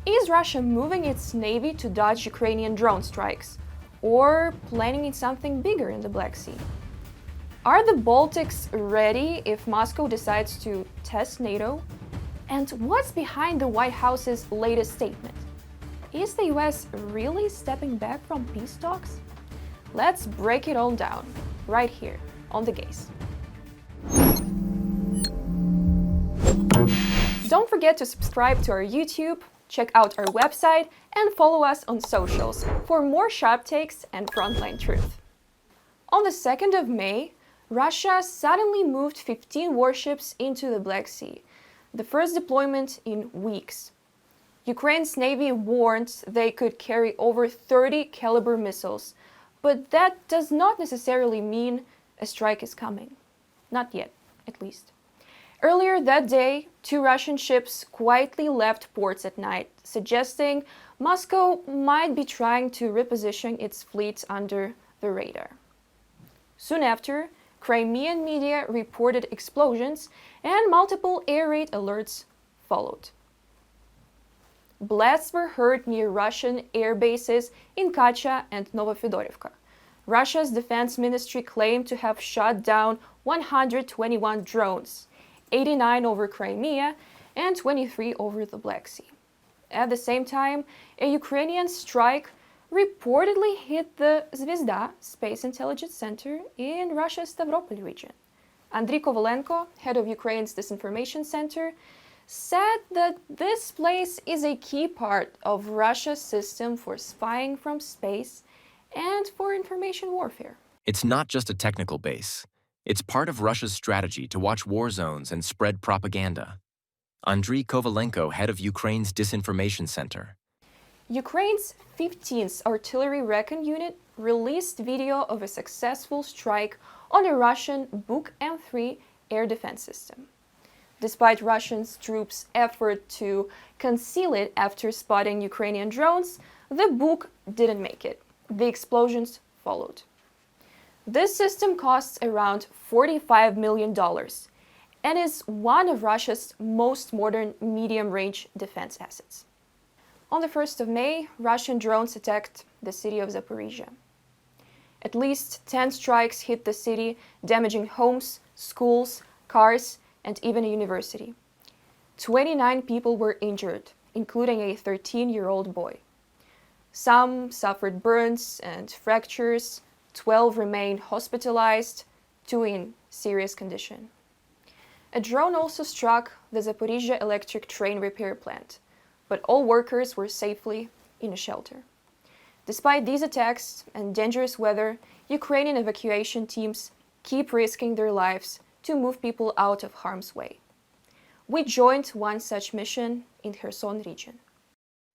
Is Russia moving its navy to dodge Ukrainian drone strikes, or planning something bigger in the Black Sea? Are the Baltics ready if Moscow decides to test NATO? And what's behind the White House's latest statement? Is the US really stepping back from peace talks? Let's break it all down, right here on The Gaze. Don't forget to subscribe to our YouTube, check out our website, and follow us on socials for more sharp takes and frontline truth. On the 2nd of May, Russia suddenly moved 15 warships into the Black Sea, the first deployment in weeks. Ukraine's navy warned they could carry over 30 caliber missiles, but that does not necessarily mean a strike is coming. Not yet, at least. Earlier that day, 2 Russian ships quietly left ports at night, suggesting Moscow might be trying to reposition its fleet under the radar. Soon after, Crimean media reported explosions and multiple air raid alerts followed. Blasts were heard near Russian air bases in Kacha and Novofedorivka. Russia's defense ministry claimed to have shot down 121 drones, 89 over Crimea and 23 over the Black Sea. At the same time, a Ukrainian strike reportedly hit the Zvezda Space Intelligence Center in Russia's Stavropol region. Andriy Kovalenko, head of Ukraine's disinformation center, said that this place is a key part of Russia's system for spying from space and for information warfare. It's not just a technical base. It's part of Russia's strategy to watch war zones and spread propaganda. Andriy Kovalenko, head of Ukraine's disinformation center. Ukraine's 15th Artillery Recon Unit released video of a successful strike on a Russian Buk M3 air defense system. Despite Russian troops' effort to conceal it after spotting Ukrainian drones, the Buk didn't make it. The explosions followed. This system costs around $45 million and is one of Russia's most modern medium-range defense assets. On the 1st of May, Russian drones attacked the city of Zaporizhia. At least 10 strikes hit the city, damaging homes, schools, cars, and even a university. 29 people were injured, including a 13-year-old boy. Some suffered burns and fractures, 12 remained hospitalized, 2 in serious condition. A drone also struck the Zaporizhia electric train repair plant, but all workers were safely in a shelter. Despite these attacks and dangerous weather, Ukrainian evacuation teams keep risking their lives to move people out of harm's way. We joined one such mission in Kherson region.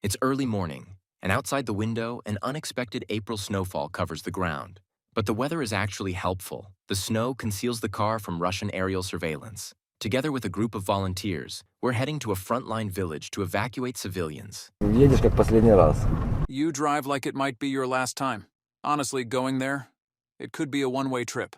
It's early morning, and outside the window, an unexpected April snowfall covers the ground. But the weather is actually helpful. The snow conceals the car from Russian aerial surveillance. Together with a group of volunteers, we're heading to a frontline village to evacuate civilians. Едешь как последний раз. You drive like it might be your last time. Honestly, going there, it could be a one-way trip.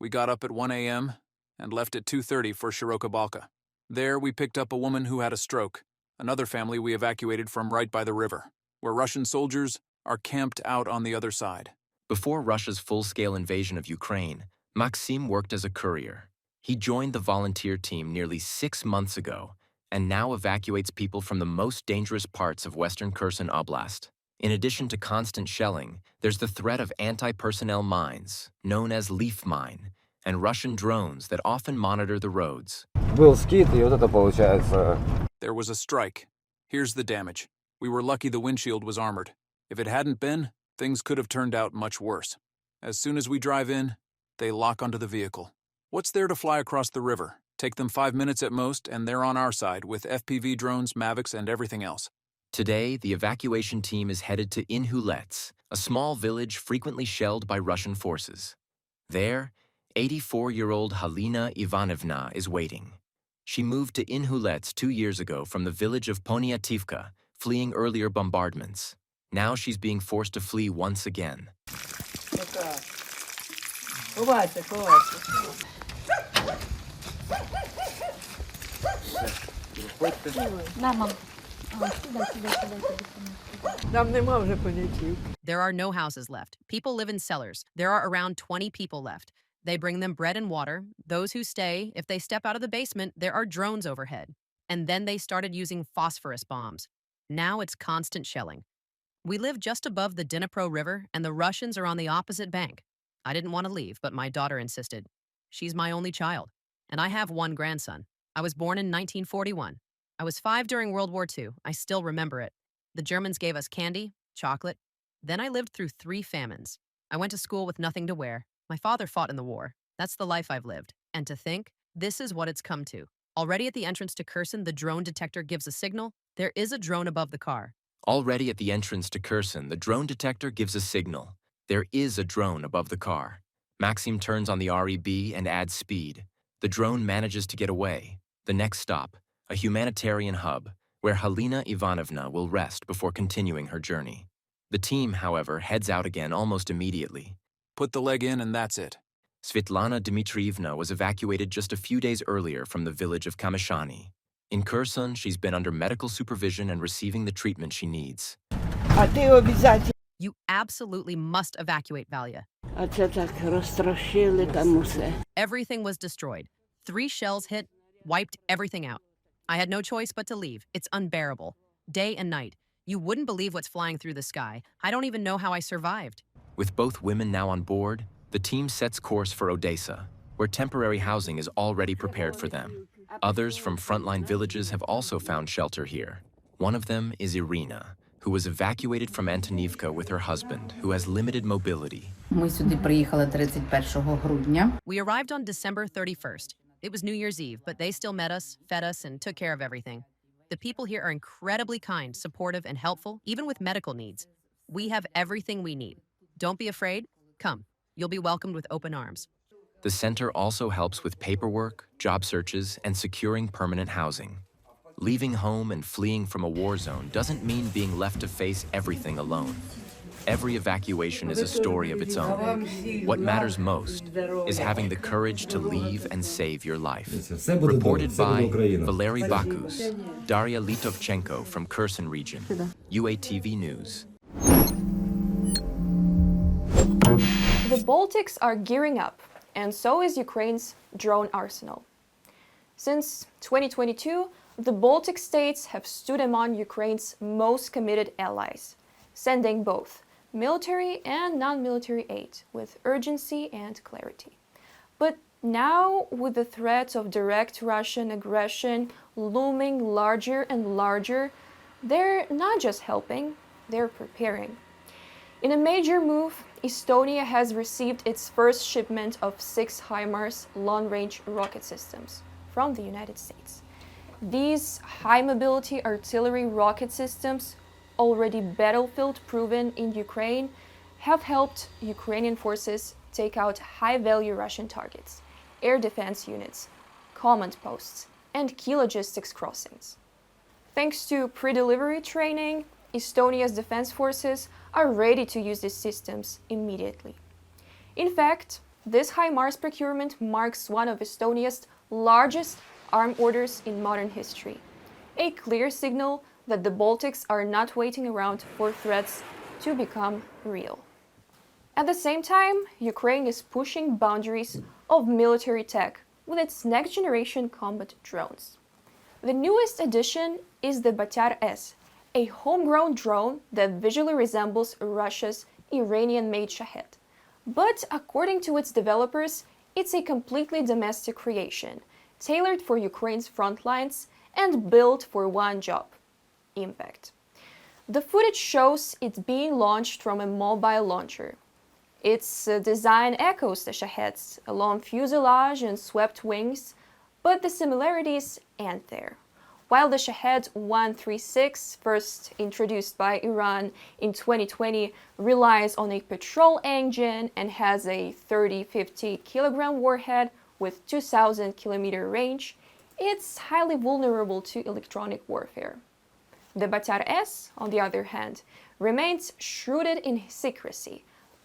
We got up at 1 a.m. and left at 2:30 for Shiroka Balka. There, we picked up a woman who had a stroke, another family we evacuated from right by the river, where Russian soldiers are camped out on the other side. Before Russia's full-scale invasion of Ukraine, Maxim worked as a courier. He joined the volunteer team nearly 6 months ago and now evacuates people from the most dangerous parts of western Kherson Oblast. In addition to constant shelling, there's the threat of anti-personnel mines, known as leaf mine, and Russian drones that often monitor the roads. Был скид, и вот это получается. There was a strike. Here's the damage. We were lucky the windshield was armored. If it hadn't been, things could have turned out much worse. As soon as we drive in, they lock onto the vehicle. What's there to fly across the river? Take them 5 minutes at most, and they're on our side with FPV drones, Mavics, and everything else. Today, the evacuation team is headed to Inhulets, a small village frequently shelled by Russian forces. There, 84-year-old Halina Ivanovna is waiting. She moved to Inhulets 2 years ago from the village of Ponyativka, fleeing earlier bombardments. Now she's being forced to flee once again. Нам нема вже понятів. There are no houses left. People live in cellars. There are around 20 people left. They bring them bread and water. Those who stay, if they step out of the basement, there are drones overhead. And then they started using phosphorus bombs. Now it's constant shelling. We live just above the Dnipro River, and the Russians are on the opposite bank. I didn't want to leave, but my daughter insisted. She's my only child, and I have one grandson. I was born in 1941. I was 5 during World War II. I still remember it. The Germans gave us candy, chocolate. Then I lived through 3 famines. I went to school with nothing to wear. My father fought in the war. That's the life I've lived. And to think, this is what it's come to. Already at the entrance to Kherson, the drone detector gives a signal. There is a drone above the car. Already at the entrance to Kherson, the drone detector gives a signal. There is a drone above the car. Maxim turns on the REB and adds speed. The drone manages to get away. The next stop, a humanitarian hub, where Halina Ivanovna will rest before continuing her journey. The team, however, heads out again almost immediately. Put the leg in and that's it. Svitlana Dmitrievna was evacuated just a few days earlier from the village of Kamyshany. In Kherson, she's been under medical supervision and receiving the treatment she needs. А ти обов'язково. You absolutely must evacuate Valya. А це так розтрощили там усе. Everything was destroyed. 3 shells hit, wiped everything out. I had no choice but to leave. It's unbearable. Day and night. You wouldn't believe what's flying through the sky. I don't even know how I survived. With both women now on board, the team sets course for Odessa, where temporary housing is already prepared for them. Others from frontline villages have also found shelter here. One of them is Irina, who was evacuated from Antonivka with her husband, who has limited mobility. Ми сюди приїхали 31 грудня. We arrived on December 31st. It was New Year's Eve, but they still met us, fed us, and took care of everything. The people here are incredibly kind, supportive, and helpful, even with medical needs. We have everything we need. Don't be afraid. Come. You'll be welcomed with open arms. The center also helps with paperwork, job searches, and securing permanent housing. Leaving home and fleeing from a war zone doesn't mean being left to face everything alone. Every evacuation is a story of its own. What matters most is having the courage to leave and save your life. Reported by Valery Bakus, Daria Litovchenko from Kherson region, UATV News. The Baltics are gearing up, and so is Ukraine's drone arsenal. Since 2022, the Baltic states have stood among Ukraine's most committed allies, sending both military and non-military aid with urgency and clarity. But now, with the threat of direct Russian aggression looming larger and larger, they're not just helping, they're preparing. In a major move, Estonia has received its first shipment of 6 HIMARS long-range rocket systems from the United States. These high-mobility artillery rocket systems, already battlefield-proven in Ukraine, have helped Ukrainian forces take out high-value Russian targets, air defense units, command posts, and key logistics crossings. Thanks to pre-delivery training, Estonia's defense forces are ready to use these systems immediately. In fact, this HIMARS procurement marks one of Estonia's largest arm orders in modern history, a clear signal that the Baltics are not waiting around for threats to become real. At the same time, Ukraine is pushing boundaries of military tech with its next-generation combat drones. The newest addition is the Batyar-S, a homegrown drone that visually resembles Russia's Iranian-made Shahed. But according to its developers, it's a completely domestic creation, tailored for Ukraine's front lines and built for one job: impact. The footage shows it being launched from a mobile launcher. Its design echoes the Shahed's long fuselage and swept wings, but the similarities end there. While the Shahed 136, first introduced by Iran in 2020, relies on a petrol engine and has a 30-50 kilogram warhead with 2,000 kilometer range, it's highly vulnerable to electronic warfare. The Batyar-S, on the other hand, remains shrouded in secrecy,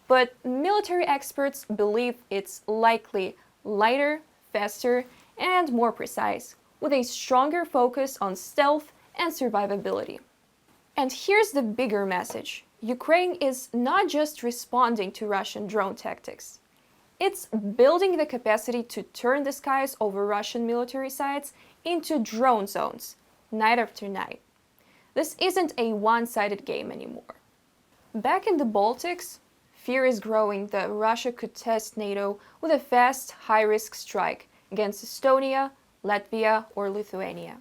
but military experts believe it's likely lighter, faster, and more precise, with a stronger focus on stealth and survivability. And here's the bigger message. Ukraine is not just responding to Russian drone tactics. It's building the capacity to turn the skies over Russian military sites into drone zones, night after night. This isn't a one-sided game anymore. Back in the Baltics, fear is growing that Russia could test NATO with a fast, high-risk strike against Estonia, Latvia, or Lithuania.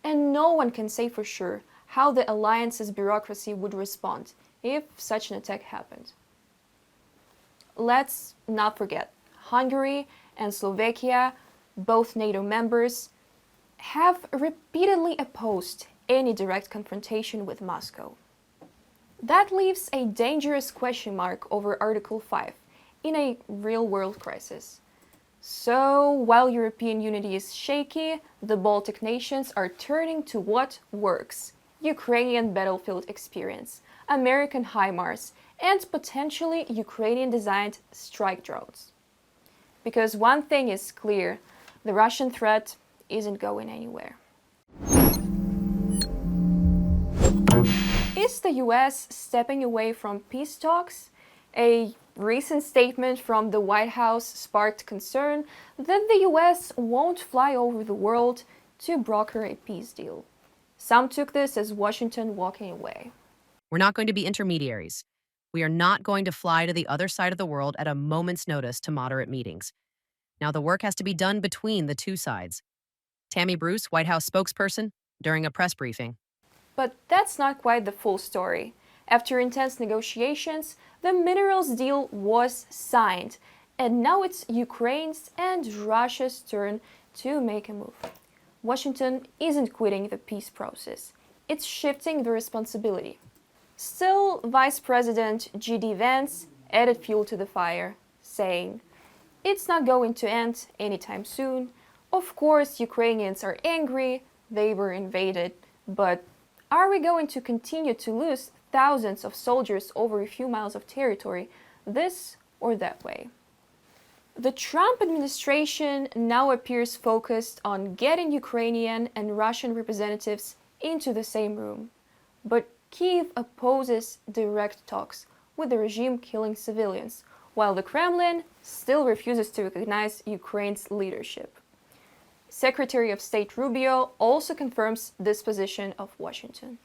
And no one can say for sure how the alliance's bureaucracy would respond if such an attack happened. Let's not forget, Hungary and Slovakia, both NATO members, have repeatedly opposed any direct confrontation with Moscow. That leaves a dangerous question mark over Article 5 in a real-world crisis. So, while European unity is shaky, the Baltic nations are turning to what works: Ukrainian battlefield experience, American HIMARS, and potentially Ukrainian-designed strike drones. Because one thing is clear, the Russian threat isn't going anywhere. Is the US stepping away from peace talks? A recent statement from the White House sparked concern that the US won't fly over the world to broker a peace deal. Some took this as Washington walking away. We're not going to be intermediaries. We are not going to fly to the other side of the world at a moment's notice to moderate meetings. Now the work has to be done between the two sides. Tammy Bruce, White House spokesperson, during a press briefing. But that's not quite the full story. After intense negotiations, the minerals deal was signed, and now it's Ukraine's and Russia's turn to make a move. Washington isn't quitting the peace process. It's shifting the responsibility. Still, Vice President J.D. Vance added fuel to the fire, saying, "It's not going to end anytime soon. Of course, Ukrainians are angry, they were invaded, but are we going to continue to lose thousands of soldiers over a few miles of territory, this or that way?" The Trump administration now appears focused on getting Ukrainian and Russian representatives into the same room. But Kyiv opposes direct talks with the regime killing civilians, while the Kremlin still refuses to recognize Ukraine's leadership. Secretary of State Rubio also confirms this position of Washington.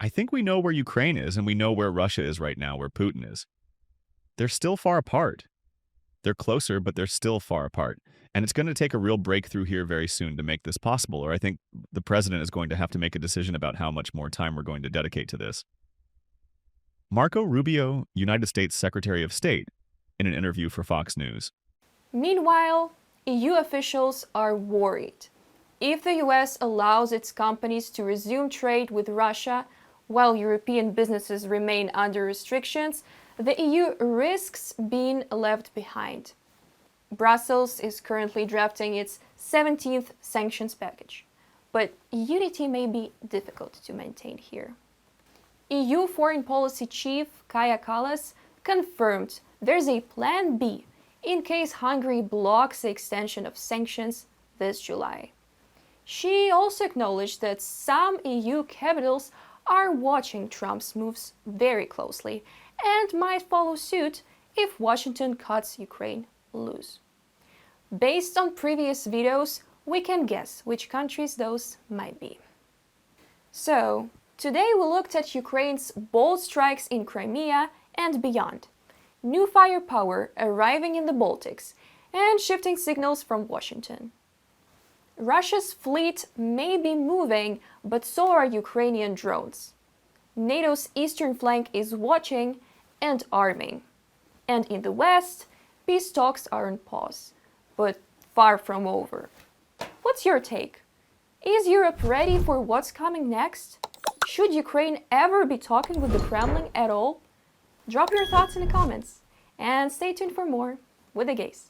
I think we know where Ukraine is and we know where Russia is right now, where Putin is. They're still far apart. They're closer, but they're still far apart. And it's going to take a real breakthrough here very soon to make this possible, or I think the president is going to have to make a decision about how much more time we're going to dedicate to this. Marco Rubio, United States Secretary of State, in an interview for Fox News. Meanwhile, EU officials are worried. If the US allows its companies to resume trade with Russia while European businesses remain under restrictions, the EU risks being left behind. Brussels is currently drafting its 17th sanctions package, but unity may be difficult to maintain here. EU Foreign Policy Chief Kaja Kallas confirmed there's a Plan B in case Hungary blocks the extension of sanctions this July. She also acknowledged that some EU capitals are watching Trump's moves very closely and might follow suit if Washington cuts Ukraine loose. Based on previous videos, we can guess which countries those might be. So, today we looked at Ukraine's bold strikes in Crimea and beyond, new firepower arriving in the Baltics, and shifting signals from Washington. Russia's fleet may be moving, but so are Ukrainian drones. NATO's eastern flank is watching and arming. And in the West, peace talks are on pause, but far from over. What's your take? Is Europe ready for what's coming next? Should Ukraine ever be talking with the Kremlin at all? Drop your thoughts in the comments and stay tuned for more with the Gaze.